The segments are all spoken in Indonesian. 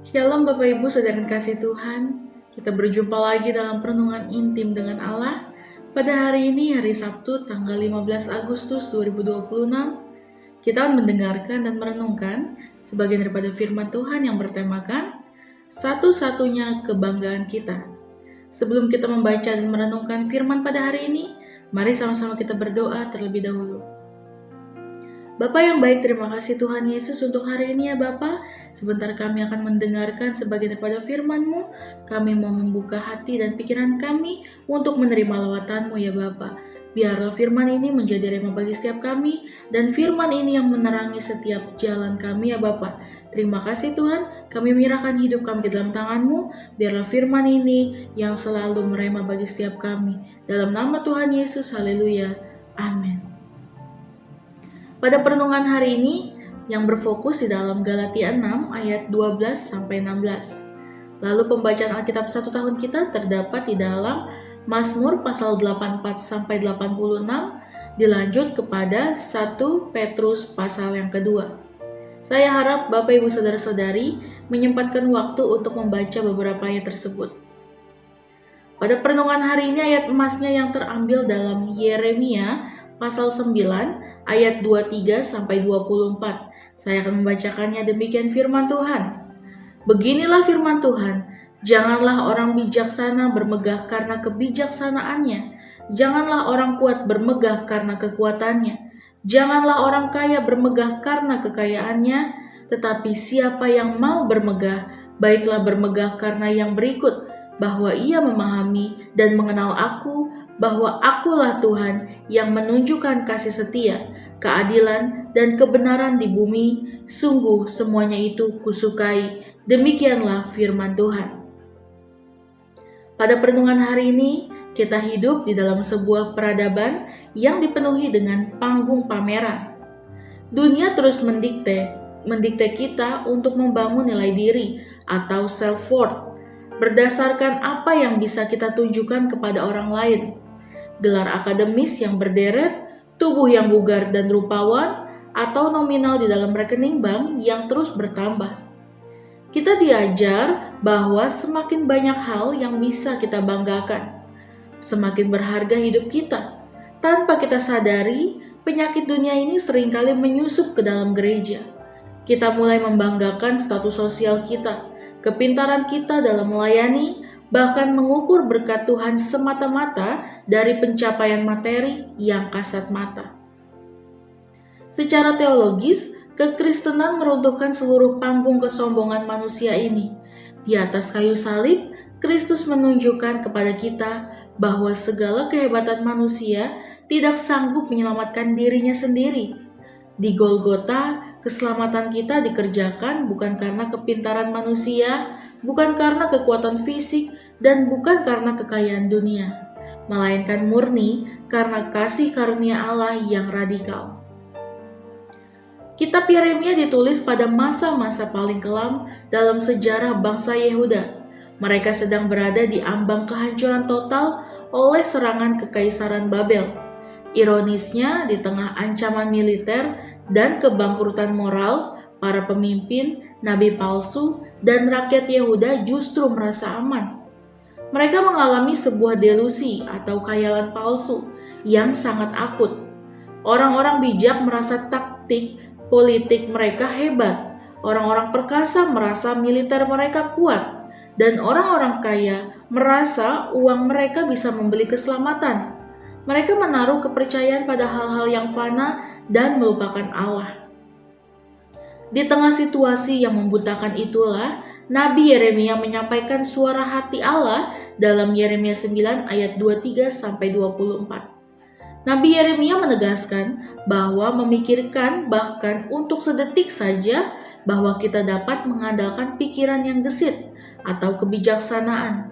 Shalom Bapak Ibu Saudara dan kasih Tuhan. Kita berjumpa lagi dalam perenungan intim dengan Allah. Pada hari ini, hari Sabtu, tanggal 15 Agustus 2026, kita akan mendengarkan dan merenungkan sebagian daripada firman Tuhan yang bertemakan satu-satunya kebanggaan kita. Sebelum kita membaca dan merenungkan firman pada hari ini, mari sama-sama kita berdoa terlebih dahulu. Bapa yang baik, terima kasih Tuhan Yesus untuk hari ini ya Bapa. Sebentar kami akan mendengarkan sebagian daripada firman-Mu. Kami mau membuka hati dan pikiran kami untuk menerima lawatan-Mu ya Bapa. Biarlah firman ini menjadi rema bagi setiap kami, dan firman ini yang menerangi setiap jalan kami ya Bapa. Terima kasih Tuhan, kami menyerahkan hidup kami ke dalam tangan-Mu. Biarlah firman ini yang selalu merema bagi setiap kami. Dalam nama Tuhan Yesus, haleluya. Amin. Pada perenungan hari ini yang berfokus di dalam Galatia 6 ayat 12-16. Lalu pembacaan Alkitab 1 tahun kita terdapat di dalam Mazmur pasal 84-86, dilanjut kepada 1 Petrus pasal yang kedua. Saya harap Bapak Ibu Saudara-saudari menyempatkan waktu untuk membaca beberapa ayat tersebut. Pada perenungan hari ini ayat emasnya yang terambil dalam Yeremia pasal 9 ayat 23-24. Saya akan membacakannya, demikian firman Tuhan. Beginilah firman Tuhan, janganlah orang bijaksana bermegah karena kebijaksanaannya, janganlah orang kuat bermegah karena kekuatannya, janganlah orang kaya bermegah karena kekayaannya, tetapi siapa yang mau bermegah, baiklah bermegah karena yang berikut, bahwa ia memahami dan mengenal aku, bahwa akulah Tuhan yang menunjukkan kasih setia, keadilan, dan kebenaran di bumi. Sungguh semuanya itu kusukai. Demikianlah firman Tuhan. Pada perenungan hari ini, kita hidup di dalam sebuah peradaban yang dipenuhi dengan panggung pameran. Dunia terus mendikte kita untuk membangun nilai diri atau self-worth berdasarkan apa yang bisa kita tunjukkan kepada orang lain. Gelar akademis yang berderet, tubuh yang bugar dan rupawan, atau nominal di dalam rekening bank yang terus bertambah. Kita diajar bahwa semakin banyak hal yang bisa kita banggakan, semakin berharga hidup kita. Tanpa kita sadari, penyakit dunia ini seringkali menyusup ke dalam gereja. Kita mulai membanggakan status sosial kita, kepintaran kita dalam melayani, bahkan mengukur berkat Tuhan semata-mata dari pencapaian materi yang kasat mata. Secara teologis, kekristenan meruntuhkan seluruh panggung kesombongan manusia ini. Di atas kayu salib, Kristus menunjukkan kepada kita bahwa segala kehebatan manusia tidak sanggup menyelamatkan dirinya sendiri. Di Golgota, keselamatan kita dikerjakan bukan karena kepintaran manusia, bukan karena kekuatan fisik, dan bukan karena kekayaan dunia, melainkan murni karena kasih karunia Allah yang radikal. Kitab Yeremia ditulis pada masa-masa paling kelam dalam sejarah bangsa Yehuda. Mereka sedang berada di ambang kehancuran total oleh serangan kekaisaran Babel. Ironisnya, di tengah ancaman militer dan kebangkrutan moral, para pemimpin, nabi palsu, dan rakyat Yehuda justru merasa aman. Mereka mengalami sebuah delusi atau khayalan palsu yang sangat akut. Orang-orang bijak merasa taktik politik mereka hebat, orang-orang perkasa merasa militer mereka kuat, dan orang-orang kaya merasa uang mereka bisa membeli keselamatan. Mereka menaruh kepercayaan pada hal-hal yang fana dan melupakan Allah. Di tengah situasi yang membutakan itulah, Nabi Yeremia menyampaikan suara hati Allah dalam Yeremia 9 ayat 23-24. Nabi Yeremia menegaskan bahwa memikirkan bahkan untuk sedetik saja bahwa kita dapat mengandalkan pikiran yang gesit atau kebijaksanaan,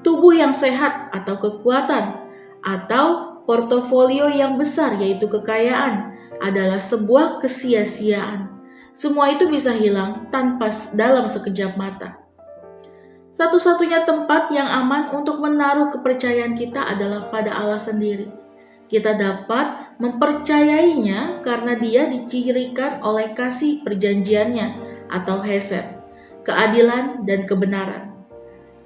tubuh yang sehat atau kekuatan, atau portofolio yang besar yaitu kekayaan adalah sebuah kesia-siaan. Semua itu bisa hilang dalam sekejap mata. Satu-satunya tempat yang aman untuk menaruh kepercayaan kita adalah pada Allah sendiri. Kita dapat mempercayainya karena Dia dicirikan oleh kasih perjanjiannya atau hesed. keadilan, dan kebenaran.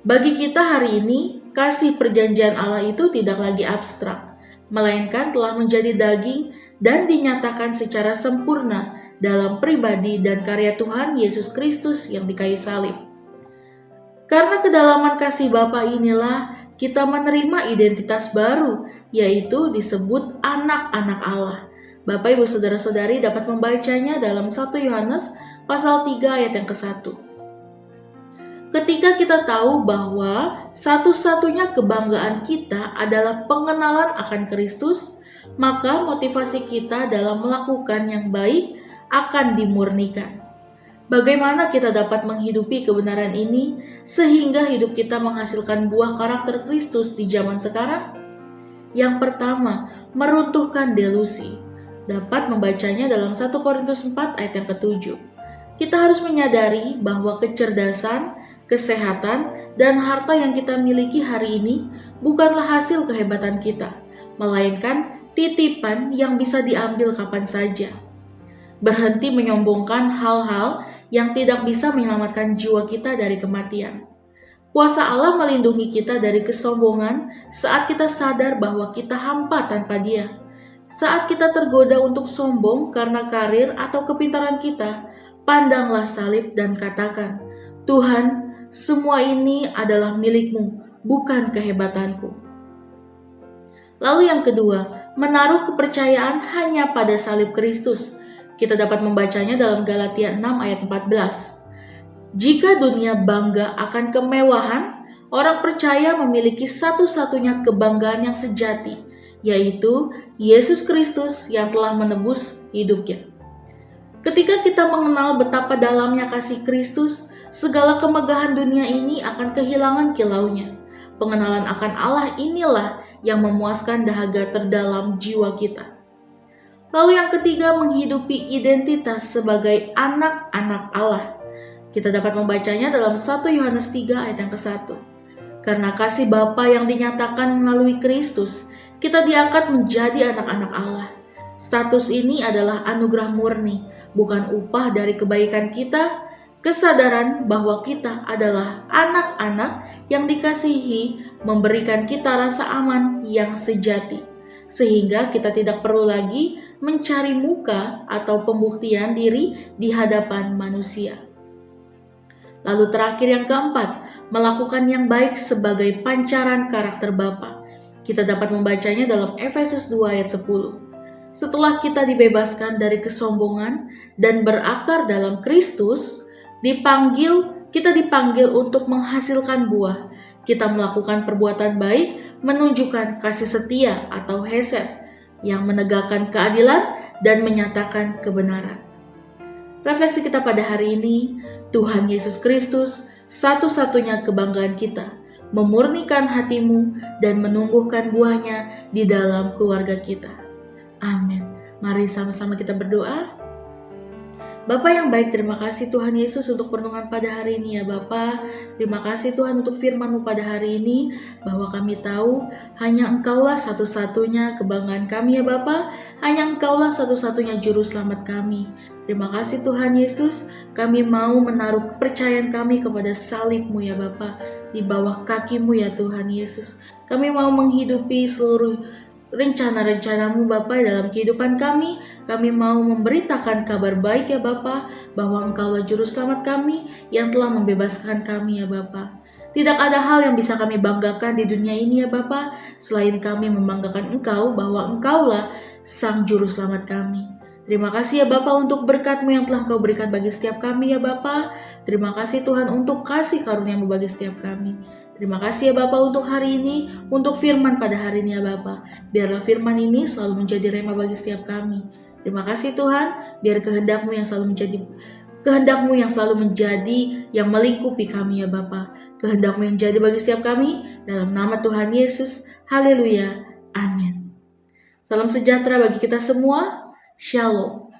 Bagi kita hari ini, kasih perjanjian Allah itu tidak lagi abstrak, melainkan telah menjadi daging dan dinyatakan secara sempurna dalam pribadi dan karya Tuhan Yesus Kristus yang di kayu salib. Karena kedalaman kasih Bapa inilah kita menerima identitas baru, yaitu disebut anak-anak Allah. Bapak, Ibu, Saudara-saudari dapat membacanya dalam 1 Yohanes pasal 3 ayat yang ke-1. Ketika kita tahu bahwa satu-satunya kebanggaan kita adalah pengenalan akan Kristus, maka motivasi kita dalam melakukan yang baik akan dimurnikan. Bagaimana kita dapat menghidupi kebenaran ini sehingga hidup kita menghasilkan buah karakter Kristus di zaman sekarang? Yang pertama, meruntuhkan delusi. Dapat membacanya dalam 1 Korintus 4 ayat yang ke-7. Kita harus menyadari bahwa kecerdasan, kesehatan, dan harta yang kita miliki hari ini bukanlah hasil kehebatan kita, melainkan titipan yang bisa diambil kapan saja. Berhenti menyombongkan hal-hal yang tidak bisa menyelamatkan jiwa kita dari kematian. Kuasa Allah melindungi kita dari kesombongan saat kita sadar bahwa kita hampa tanpa Dia. Saat kita tergoda untuk sombong karena karir atau kepintaran kita, pandanglah salib dan katakan, "Tuhan, semua ini adalah milik-Mu, bukan kehebatanku." Lalu yang kedua, menaruh kepercayaan hanya pada salib Kristus. Kita dapat membacanya dalam Galatia 6 ayat 14. Jika dunia bangga akan kemewahan, orang percaya memiliki satu-satunya kebanggaan yang sejati, yaitu Yesus Kristus yang telah menebus hidupnya. Ketika kita mengenal betapa dalamnya kasih Kristus, segala kemegahan dunia ini akan kehilangan kilaunya. Pengenalan akan Allah inilah yang memuaskan dahaga terdalam jiwa kita. Lalu yang ketiga, menghidupi identitas sebagai anak-anak Allah. Kita dapat membacanya dalam 1 Yohanes 3 ayat yang ke-1. Karena kasih Bapa yang dinyatakan melalui Kristus, kita diangkat menjadi anak-anak Allah. Status ini adalah anugerah murni, bukan upah dari kebaikan kita, kesadaran bahwa kita adalah anak-anak yang dikasihi memberikan kita rasa aman yang sejati, sehingga kita tidak perlu lagi mencari muka atau pembuktian diri di hadapan manusia. Lalu terakhir yang keempat, melakukan yang baik sebagai pancaran karakter Bapa. Kita dapat membacanya dalam Efesus 2 ayat 10. Setelah kita dibebaskan dari kesombongan dan berakar dalam Kristus, kita dipanggil untuk menghasilkan buah. Kita melakukan perbuatan baik, menunjukkan kasih setia atau hesed, yang menegakkan keadilan dan menyatakan kebenaran. Refleksi kita pada hari ini, Tuhan Yesus Kristus, satu-satunya kebanggaan kita, memurnikan hatimu dan menumbuhkan buahnya di dalam keluarga kita. Amin. Mari sama-sama kita berdoa. Bapa yang baik, terima kasih Tuhan Yesus untuk perenungan pada hari ini ya Bapa. Terima kasih Tuhan untuk firman-Mu pada hari ini, bahwa kami tahu hanya Engkaulah satu-satunya kebanggaan kami ya Bapa. Hanya Engkaulah satu-satunya juru selamat kami. Terima kasih Tuhan Yesus, kami mau menaruh kepercayaan kami kepada salib-Mu ya Bapa, di bawah kaki-Mu ya Tuhan Yesus. Kami mau menghidupi seluruh rencana-rencana-Mu Bapa dalam kehidupan kami. Kami mau memberitakan kabar baik ya Bapa, bahwa Engkaulah juru selamat kami yang telah membebaskan kami ya Bapa. Tidak ada hal yang bisa kami banggakan di dunia ini ya Bapa, selain kami membanggakan Engkau, bahwa Engkaulah sang juru selamat kami. Terima kasih ya Bapa untuk berkat-Mu yang telah Engkau berikan bagi setiap kami ya Bapa. Terima kasih Tuhan untuk kasih karunia-Mu bagi setiap kami. Terima kasih ya Bapa untuk hari ini, untuk firman pada hari ini ya Bapa. Biarlah firman ini selalu menjadi rema bagi setiap kami. Terima kasih Tuhan, biar kehendak-Mu yang selalu menjadi yang melingkupi kami ya Bapa. Kehendak-Mu yang jadi bagi setiap kami, dalam nama Tuhan Yesus. Haleluya. Amin. Salam sejahtera bagi kita semua. Shalom.